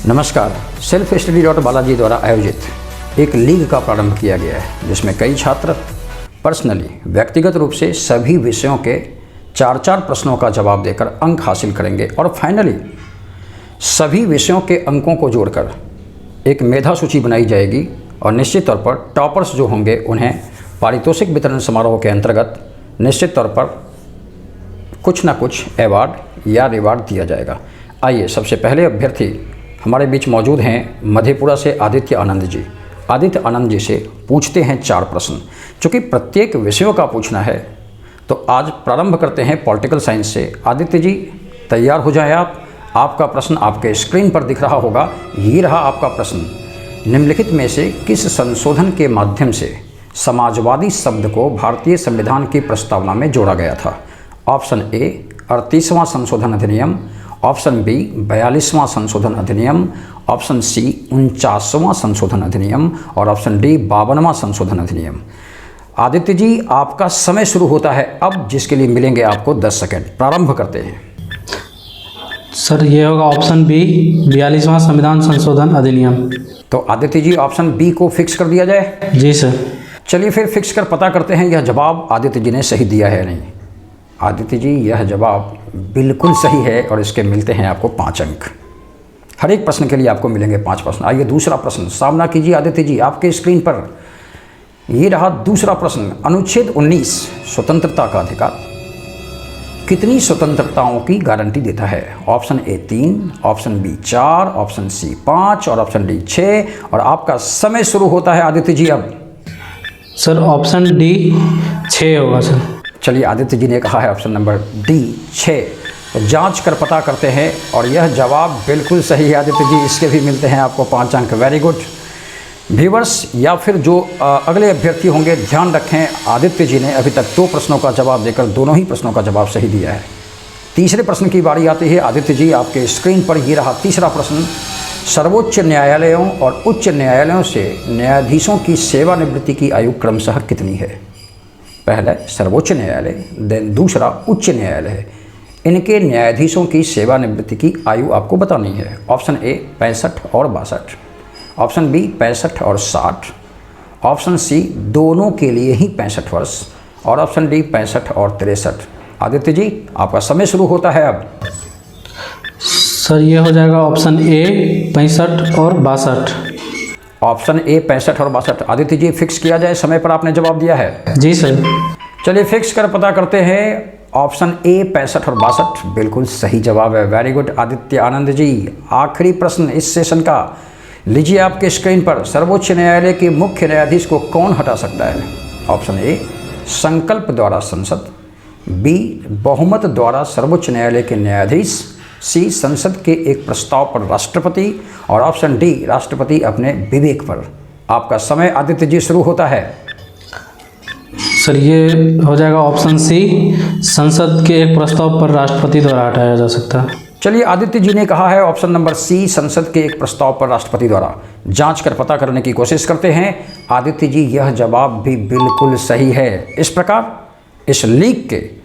नमस्कार। Self study Balaji द्वारा आयोजित एक लीग का प्रारंभ किया गया है, जिसमें कई छात्र पर्सनली व्यक्तिगत रूप से सभी विषयों के 4-4 प्रश्नों का जवाब देकर अंक हासिल करेंगे और फाइनली सभी विषयों के अंकों को जोड़कर एक मेधा सूची बनाई जाएगी और निश्चित तौर पर टॉपर्स जो होंगे उन्हें पारितोषिक वितरण समारोह के अंतर्गत निश्चित तौर पर कुछ ना कुछ अवार्ड या रिवार्ड दिया जाएगा। आइए, सबसे पहले अभ्यर्थी हमारे बीच मौजूद हैं मधेपुरा से आदित्य आनंद जी। आदित्य आनंद जी से पूछते हैं 4 प्रश्न। चूँकि प्रत्येक विषयों का पूछना है तो आज प्रारंभ करते हैं पॉलिटिकल साइंस से। आदित्य जी तैयार हो जाएं आप। आपका प्रश्न आपके स्क्रीन पर दिख रहा होगा। ये रहा आपका प्रश्न। निम्नलिखित में से किस संशोधन के माध्यम से समाजवादी शब्द को भारतीय संविधान की प्रस्तावना में जोड़ा गया था? ऑप्शन ए 38वां संशोधन अधिनियम, ऑप्शन बी 42वां संशोधन अधिनियम, ऑप्शन सी 49वां संशोधन अधिनियम और ऑप्शन डी 52वां संशोधन अधिनियम। आदित्य जी आपका समय शुरू होता है अब, जिसके लिए मिलेंगे आपको 10 सेकंड। प्रारंभ करते हैं। सर ये होगा ऑप्शन बी 42वां संविधान संशोधन अधिनियम। तो आदित्य जी ऑप्शन बी को फिक्स कर दिया जाए? जी सर। चलिए फिर फिक्स कर पता करते हैं यह जवाब आदित्य जी ने सही दिया है या नहीं। आदित्य जी यह जवाब बिल्कुल सही है और इसके मिलते हैं आपको 5 अंक। हर एक प्रश्न के लिए आपको मिलेंगे 5 प्रश्न। आइए दूसरा प्रश्न सामना कीजिए आदित्य जी आपके स्क्रीन पर। ये रहा दूसरा प्रश्न। अनुच्छेद 19 स्वतंत्रता का अधिकार कितनी स्वतंत्रताओं की गारंटी देता है? Option A 3, option B 4, option C 5 और ऑप्शन डी 6। और आपका समय शुरू होता है आदित्य जी अब। सर ऑप्शन डी 6 होगा सर। चलिए, आदित्य जी ने कहा है ऑप्शन नंबर डी 6। तो जांच कर पता करते हैं और यह जवाब बिल्कुल सही है आदित्य जी। इसके भी मिलते हैं आपको 5 अंक। Very good. व्यूवर्स या फिर जो अगले अभ्यर्थी होंगे, ध्यान रखें आदित्य जी ने अभी तक 2 प्रश्नों का जवाब देकर दोनों ही प्रश्नों का जवाब सही दिया है। तीसरे प्रश्न की बारी आती है आदित्य जी आपके स्क्रीन पर। ये रहा तीसरा प्रश्न। सर्वोच्च न्यायालयों और उच्च न्यायालयों से न्यायाधीशों की सेवानिवृत्ति की आयु क्रमशः कितनी है? पहला सर्वोच्च न्यायालय, देन दूसरा उच्च न्यायालय है। इनके न्यायाधीशों की सेवानिवृत्ति की आयु आपको बतानी है। ऑप्शन ए 65 और 62, ऑप्शन बी 65 और 60, ऑप्शन सी दोनों के लिए ही 65 वर्ष और ऑप्शन डी 65 और 63। आदित्य जी आपका समय शुरू होता है अब। सर ये हो जाएगा ऑप्शन ए 65 और 62। ऑप्शन ए 65 और 62। आदित्य जी फिक्स किया जाए, समय पर आपने जवाब दिया है। जी सर। चलिए फिक्स कर पता करते हैं। ऑप्शन ए 65 और 62 बिल्कुल सही जवाब है। Very good Aditya Anand ji. आखिरी प्रश्न इस सेशन का लीजिए आपके स्क्रीन पर। सर्वोच्च न्यायालय के मुख्य न्यायाधीश को कौन हटा सकता है? ऑप्शन ए संकल्प द्वारा संसद, बी बहुमत द्वारा सर्वोच्च न्यायालय के न्यायाधीश, सी संसद के एक प्रस्ताव पर राष्ट्रपति और ऑप्शन डी राष्ट्रपति अपने विवेक पर। आपका समय आदित्य जी शुरू होता है। सर ये हो जाएगा ऑप्शन सी संसद के एक प्रस्ताव पर राष्ट्रपति द्वारा हटाया जा सकता है। चलिए, आदित्य जी ने कहा है ऑप्शन नंबर सी संसद के एक प्रस्ताव पर राष्ट्रपति द्वारा। जांच कर पता करने की कोशिश करते हैं। आदित्य जी यह जवाब भी बिल्कुल सही है। इस प्रकार इस लीग के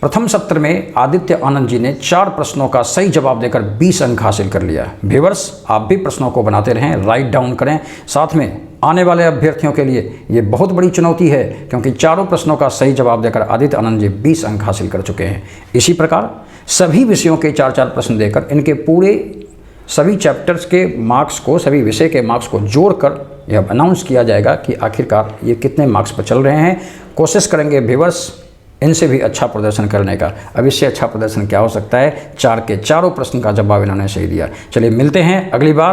प्रथम सत्र में आदित्य आनंद जी ने 4 प्रश्नों का सही जवाब देकर 20 अंक हासिल कर लिया। व्यूवर्स आप भी प्रश्नों को बनाते रहें, राइट डाउन करें। साथ में आने वाले अभ्यर्थियों के लिए ये बहुत बड़ी चुनौती है, क्योंकि 4 प्रश्नों का सही जवाब देकर आदित्य आनंद जी 20 अंक हासिल कर चुके हैं। इसी प्रकार सभी विषयों के 4-4 प्रश्न देकर इनके पूरे सभी चैप्टर्स के मार्क्स को, सभी विषय के मार्क्स को जोड़कर यह अनाउंस किया जाएगा कि आखिरकार ये कितने मार्क्स पर चल रहे हैं। कोशिश करेंगे व्यूवर्स इनसे भी अच्छा प्रदर्शन करने का। अब इससे अच्छा प्रदर्शन क्या हो सकता है? 4 के चारों प्रश्न का जवाब इन्होंने सही दिया। चलिए मिलते हैं अगली बार।